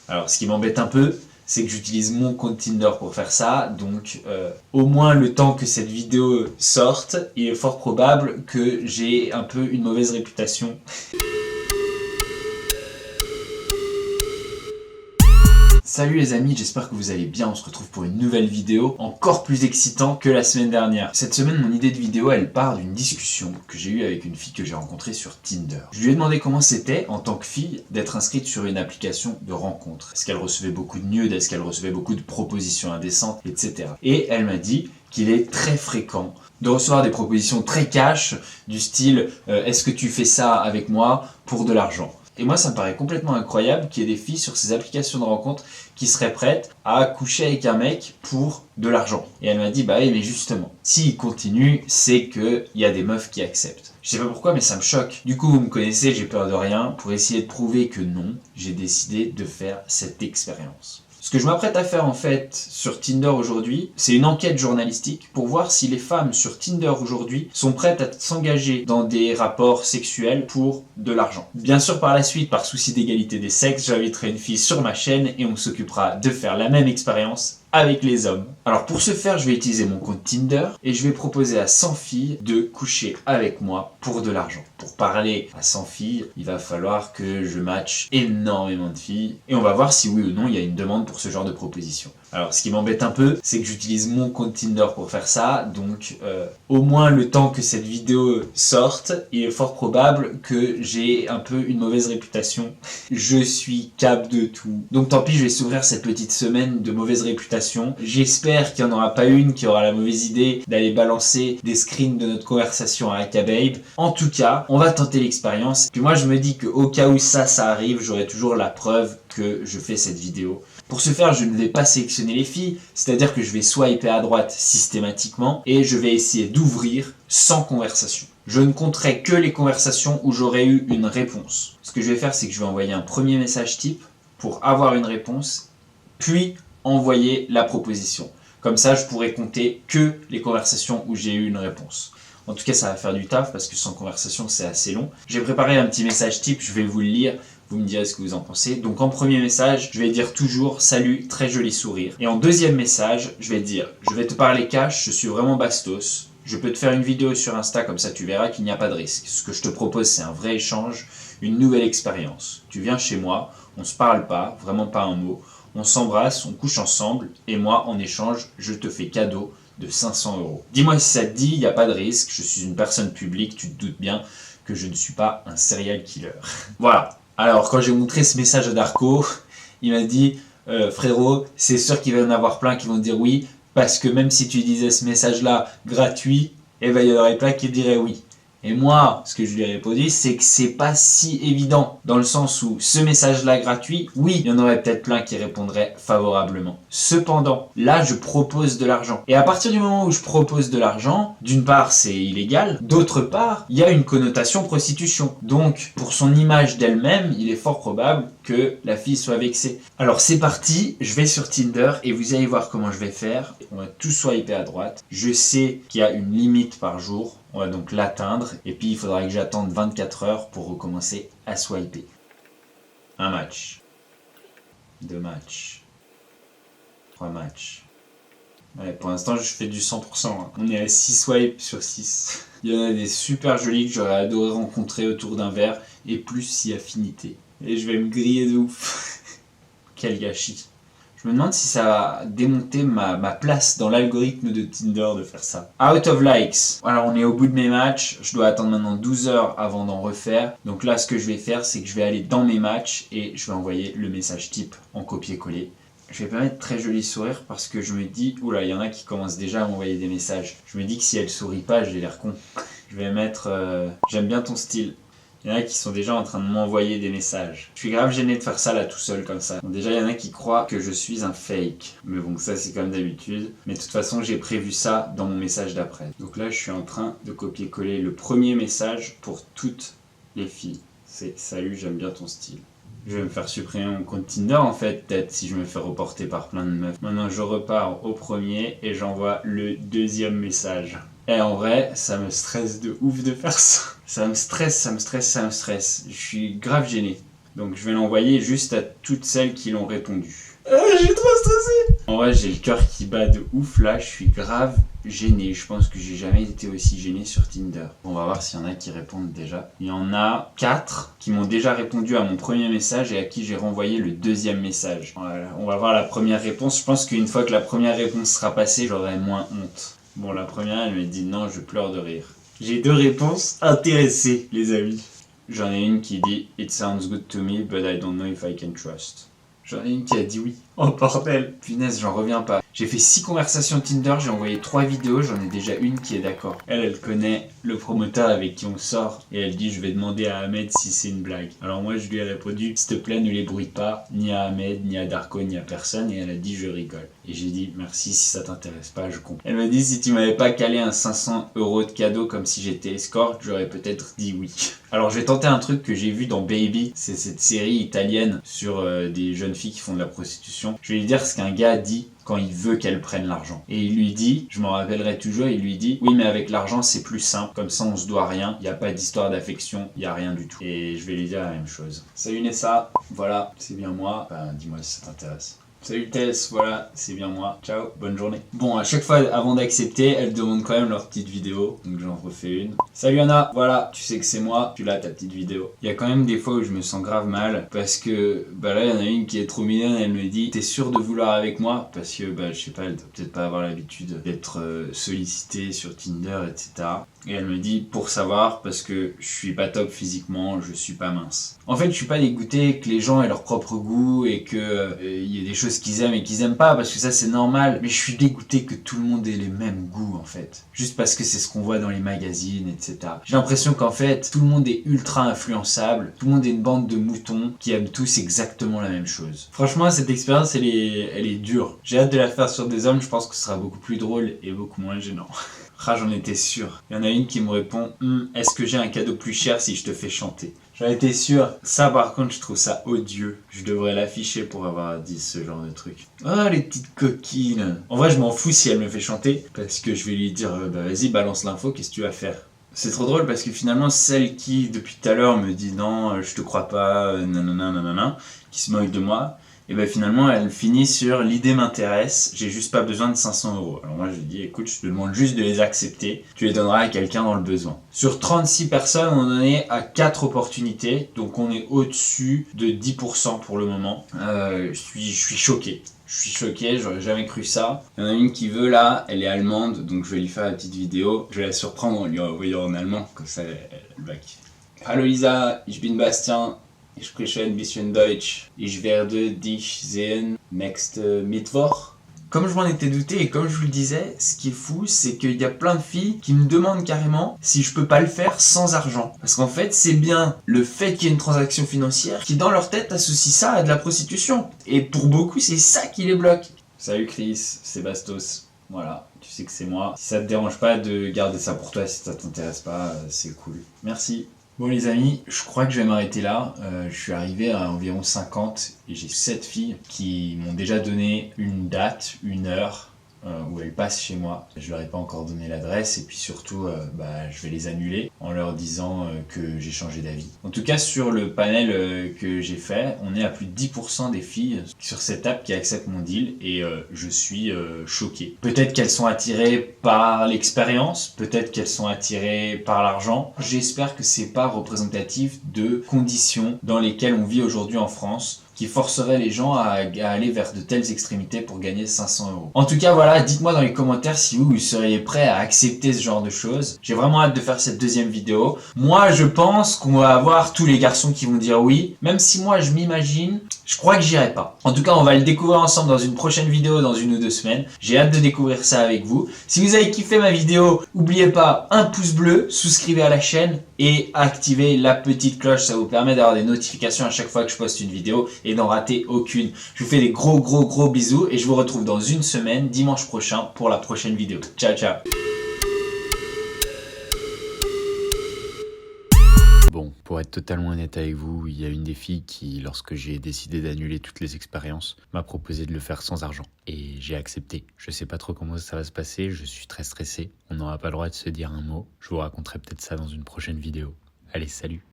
Alors ce qui m'embête un peu, c'est que j'utilise mon compte Tinder pour faire ça, donc au moins le temps que cette vidéo sorte, il est fort probable que j'ai un peu une mauvaise réputation. Salut les amis, j'espère que vous allez bien, on se retrouve pour une nouvelle vidéo encore plus excitante que la semaine dernière. Cette semaine, mon idée de vidéo, elle part d'une discussion que j'ai eue avec une fille que j'ai rencontrée sur Tinder. Je lui ai demandé comment c'était, en tant que fille, d'être inscrite sur une application de rencontre. Est-ce qu'elle recevait beaucoup de nudes, est-ce qu'elle recevait beaucoup de propositions indécentes, etc. Et elle m'a dit qu'il est très fréquent de recevoir des propositions très cash, du style est-ce que tu fais ça avec moi pour de l'argent ? Et moi, ça me paraît complètement incroyable qu'il y ait des filles sur ces applications de rencontre qui seraient prêtes à coucher avec un mec pour de l'argent. Et elle m'a dit, bah oui, mais justement, s'il continue, c'est qu'il y a des meufs qui acceptent. Je sais pas pourquoi, mais ça me choque. Du coup, vous me connaissez, j'ai peur de rien. Pour essayer de prouver que non, j'ai décidé de faire cette expérience. Ce que je m'apprête à faire en fait sur Tinder aujourd'hui, c'est une enquête journalistique pour voir si les femmes sur Tinder aujourd'hui sont prêtes à s'engager dans des rapports sexuels pour de l'argent. Bien sûr, par la suite, par souci d'égalité des sexes, j'inviterai une fille sur ma chaîne et on s'occupera de faire la même expérience avec les hommes. Alors pour ce faire, je vais utiliser mon compte Tinder et je vais proposer à 100 filles de coucher avec moi pour de l'argent. Pour parler à 100 filles, il va falloir que je matche énormément de filles et on va voir si oui ou non il y a une demande pour ce genre de proposition. Alors ce qui m'embête un peu, c'est que j'utilise mon compte Tinder pour faire ça, donc au moins le temps que cette vidéo sorte, il est fort probable que j'ai un peu une mauvaise réputation. Je suis cap de tout. Donc tant pis, je vais s'ouvrir cette petite semaine de mauvaise réputation. J'espère qu'il n'y en aura pas une qui aura la mauvaise idée d'aller balancer des screens de notre conversation à Akababe. En tout cas, on va tenter l'expérience. Puis moi je me dis qu'au cas où ça arrive, j'aurai toujours la preuve que je fais cette vidéo. Pour ce faire, je ne vais pas sélectionner les filles, c'est-à-dire que je vais swiper à droite systématiquement et je vais essayer d'ouvrir sans conversation. Je ne compterai que les conversations où j'aurai eu une réponse. Ce que je vais faire, c'est que je vais envoyer un premier message type pour avoir une réponse, puis envoyer la proposition. Comme ça, je pourrai compter que les conversations où j'ai eu une réponse. En tout cas, ça va faire du taf parce que sans conversation, c'est assez long. J'ai préparé un petit message type, je vais vous le lire. Vous me direz ce que vous en pensez. Donc en premier message, je vais dire toujours « Salut, très joli sourire ». Et en deuxième message, je vais dire « Je vais te parler cash, je suis vraiment bastos. Je peux te faire une vidéo sur Insta, comme ça tu verras qu'il n'y a pas de risque. Ce que je te propose, c'est un vrai échange, une nouvelle expérience. Tu viens chez moi, on se parle pas, vraiment pas un mot. On s'embrasse, on couche ensemble, et moi, en échange, je te fais cadeau de 500 €. Dis-moi si ça te dit, il n'y a pas de risque, je suis une personne publique, tu te doutes bien que je ne suis pas un serial killer. » Voilà. Alors, quand j'ai montré ce message à Darko, il m'a dit frérot, c'est sûr qu'il va y en avoir plein qui vont dire oui, parce que même si tu disais ce message-là gratuit, eh ben, il y en aurait plein qui diraient oui. Et moi, ce que je lui ai répondu, c'est que c'est pas si évident, dans le sens où ce message-là gratuit, oui, il y en aurait peut-être plein qui répondraient favorablement. Cependant, là, je propose de l'argent. Et à partir du moment où je propose de l'argent, d'une part, c'est illégal, d'autre part, il y a une connotation prostitution. Donc, pour son image d'elle-même, il est fort probable que la fille soit vexée. Alors, c'est parti, je vais sur Tinder et vous allez voir comment je vais faire. On va tout swiper à droite. Je sais qu'il y a une limite par jour. On va donc l'atteindre et puis il faudra que j'attende 24 heures pour recommencer à swiper. Un match. 2 matchs. 3 matchs. Ouais, pour l'instant je fais du 100%. Hein. On est à 6 swipes sur 6. Il y en a des super jolis que j'aurais adoré rencontrer autour d'un verre et plus si affinité. Et je vais me griller de ouf. Quel gâchis. Je me demande si ça va démonter ma place dans l'algorithme de Tinder de faire ça. Out of likes. Alors on est au bout de mes matchs. Je dois attendre maintenant 12 heures avant d'en refaire. Donc là ce que je vais faire c'est que je vais aller dans mes matchs et je vais envoyer le message type en copier-coller. Je vais pas mettre très joli sourire parce que je me dis, oula, il y en a qui commencent déjà à m'envoyer des messages. Je me dis que si elle sourit pas, j'ai l'air con. Je vais mettre j'aime bien ton style. Il y en a qui sont déjà en train de m'envoyer des messages. Je suis grave gêné de faire ça là tout seul comme ça. Bon, déjà il y en a qui croient que je suis un fake. Mais bon ça c'est comme d'habitude. Mais de toute façon j'ai prévu ça dans mon message d'après. Donc là je suis en train de copier-coller le premier message pour toutes les filles. C'est salut, j'aime bien ton style. Je vais me faire supprimer mon compte Tinder en fait, peut-être si je me fais reporter par plein de meufs. Maintenant je repars au premier et j'envoie le deuxième message. Et en vrai, ça me stresse de ouf de faire ça. Ça me stresse. Je suis grave gêné. Donc je vais l'envoyer juste à toutes celles qui l'ont répondu. J'ai trop stressé. En vrai, j'ai le cœur qui bat de ouf là, je suis grave gêné. Je pense que j'ai jamais été aussi gêné sur Tinder. On va voir s'il y en a qui répondent déjà. Il y en a 4 qui m'ont déjà répondu à mon premier message et à qui j'ai renvoyé le deuxième message. Voilà, on va voir la première réponse. Je pense qu'une fois que la première réponse sera passée, j'aurai moins honte. Bon, la première, elle me dit non, je pleure de rire. J'ai 2 réponses intéressées, les amis. J'en ai une qui dit It sounds good to me, but I don't know if I can trust. J'en ai une qui a dit oui. Oh bordel. Punaise, j'en reviens pas. J'ai fait 6 conversations Tinder, j'ai envoyé 3 vidéos, j'en ai déjà une qui est d'accord. Elle connaît le promoteur avec qui on sort et elle dit je vais demander à Ahmed si c'est une blague. Alors moi je lui ai répondu s'il te plaît ne les bruit pas, ni à Ahmed, ni à Darko, ni à personne, et elle a dit je rigole. Et j'ai dit merci si ça t'intéresse pas, je comprends. Elle m'a dit si tu m'avais pas calé un 500 € de cadeau comme si j'étais escorte, j'aurais peut-être dit oui. Alors je vais tenter un truc que j'ai vu dans Baby, c'est cette série italienne sur des jeunes filles qui font de la prostitution. Je vais lui dire ce qu'un gars dit quand il veut qu'elle prenne l'argent. Et il lui dit, je m'en rappellerai toujours, il lui dit « Oui, mais avec l'argent, c'est plus simple. Comme ça, on se doit rien. Il n'y a pas d'histoire d'affection. Il n'y a rien du tout. » Et je vais lui dire la même chose. Salut Nessa, voilà, c'est bien moi. Enfin, dis-moi si ça t'intéresse. Salut Tess, voilà, c'est bien moi. Ciao, bonne journée. Bon, à chaque fois, avant d'accepter, elle demande quand même leur petite vidéo. Donc j'en refais une. Salut Anna, voilà, tu sais que c'est moi. Tu l'as ta petite vidéo. Il y a quand même des fois où je me sens grave mal. Parce que, bah là, il y en a une qui est trop mignonne. Elle me dit, t'es sûr de vouloir avec moi? Parce que, bah, je sais pas, elle doit peut-être pas avoir l'habitude d'être sollicitée sur Tinder, etc. Et elle me dit, pour savoir, parce que je suis pas top physiquement, je suis pas mince. En fait, je suis pas dégoûté que les gens aient leur propre goût et que y ait des choses qu'ils aiment et qu'ils aiment pas, parce que ça c'est normal. Mais je suis dégoûté que tout le monde ait les mêmes goûts en fait. Juste parce que c'est ce qu'on voit dans les magazines, etc. J'ai l'impression qu'en fait, tout le monde est ultra influençable. Tout le monde est une bande de moutons qui aiment tous exactement la même chose. Franchement, cette expérience, elle est dure. J'ai hâte de la faire sur des hommes, je pense que ce sera beaucoup plus drôle et beaucoup moins gênant. Ah, j'en étais sûr. Il y en a une qui me répond est-ce que j'ai un cadeau plus cher si je te fais chanter? J'en étais sûr. Ça, par contre, je trouve ça odieux. Je devrais l'afficher pour avoir dit ce genre de truc. Oh, les petites coquines. En vrai, je m'en fous si elle me fait chanter. Parce que je vais lui dire bah vas-y, balance l'info, qu'est-ce que tu vas faire? C'est trop drôle parce que finalement, celle qui, depuis tout à l'heure, me dit non, je te crois pas, nanana, nanana, qui se moque de moi, et ben finalement elle finit sur l'idée m'intéresse, j'ai juste pas besoin de 500 €. Alors moi je lui dis écoute, je te demande juste de les accepter, tu les donneras à quelqu'un dans le besoin. Sur 36 personnes, on en est à 4 opportunités, donc on est au-dessus de 10% pour le moment. Je suis choqué. Je suis choqué, j'aurais jamais cru ça. Il y en a une qui veut là, elle est allemande, donc je vais lui faire la petite vidéo. Je vais la surprendre en lui envoyant en allemand, comme ça elle va kiffer. Hallo Lisa, ich bin Bastien. Ich spreche ein bisschen Deutsch. Ich werde dich sehen next Mittwoch. Comme je m'en étais douté et comme je vous le disais, ce qui est fou, c'est qu'il y a plein de filles qui me demandent carrément si je peux pas le faire sans argent. Parce qu'en fait, c'est bien le fait qu'il y ait une transaction financière qui, dans leur tête, associe ça à de la prostitution. Et pour beaucoup, c'est ça qui les bloque. Salut Chris, c'est Bastos. Voilà, tu sais que c'est moi. Si ça te dérange pas de garder ça pour toi, si ça t'intéresse pas, c'est cool. Merci. Bon les amis, je crois que je vais m'arrêter là. Je suis arrivé à environ 50 et j'ai 7 filles qui m'ont déjà donné une date, une heure où elles passent chez moi. Je leur ai pas encore donné l'adresse et puis surtout je vais les annuler en leur disant que j'ai changé d'avis. En tout cas sur le panel que j'ai fait, on est à plus de 10% des filles sur cette app qui acceptent mon deal et je suis choqué. Peut-être qu'elles sont attirées par l'expérience, peut-être qu'elles sont attirées par l'argent. J'espère que c'est pas représentatif de conditions dans lesquelles on vit aujourd'hui en France, qui forcerait les gens à aller vers de telles extrémités pour gagner 500 €. En tout cas, voilà, dites-moi dans les commentaires si vous seriez prêt à accepter ce genre de choses. J'ai vraiment hâte de faire cette deuxième vidéo. Moi, je pense qu'on va avoir tous les garçons qui vont dire oui, même si moi, je m'imagine, je crois que j'irai pas. En tout cas, on va le découvrir ensemble dans une prochaine vidéo dans 1 ou 2 semaines. J'ai hâte de découvrir ça avec vous. Si vous avez kiffé ma vidéo, n'oubliez pas un pouce bleu, souscrivez à la chaîne et activez la petite cloche. Ça vous permet d'avoir des notifications à chaque fois que je poste une vidéo et d'en rater aucune. Je vous fais des gros bisous et je vous retrouve dans 1 semaine, dimanche prochain, pour la prochaine vidéo. Ciao, ciao. Bon, pour être totalement honnête avec vous, il y a une des filles qui, lorsque j'ai décidé d'annuler toutes les expériences, m'a proposé de le faire sans argent. Et j'ai accepté. Je sais pas trop comment ça va se passer, je suis très stressé. On n'aura pas le droit de se dire un mot. Je vous raconterai peut-être ça dans une prochaine vidéo. Allez, salut!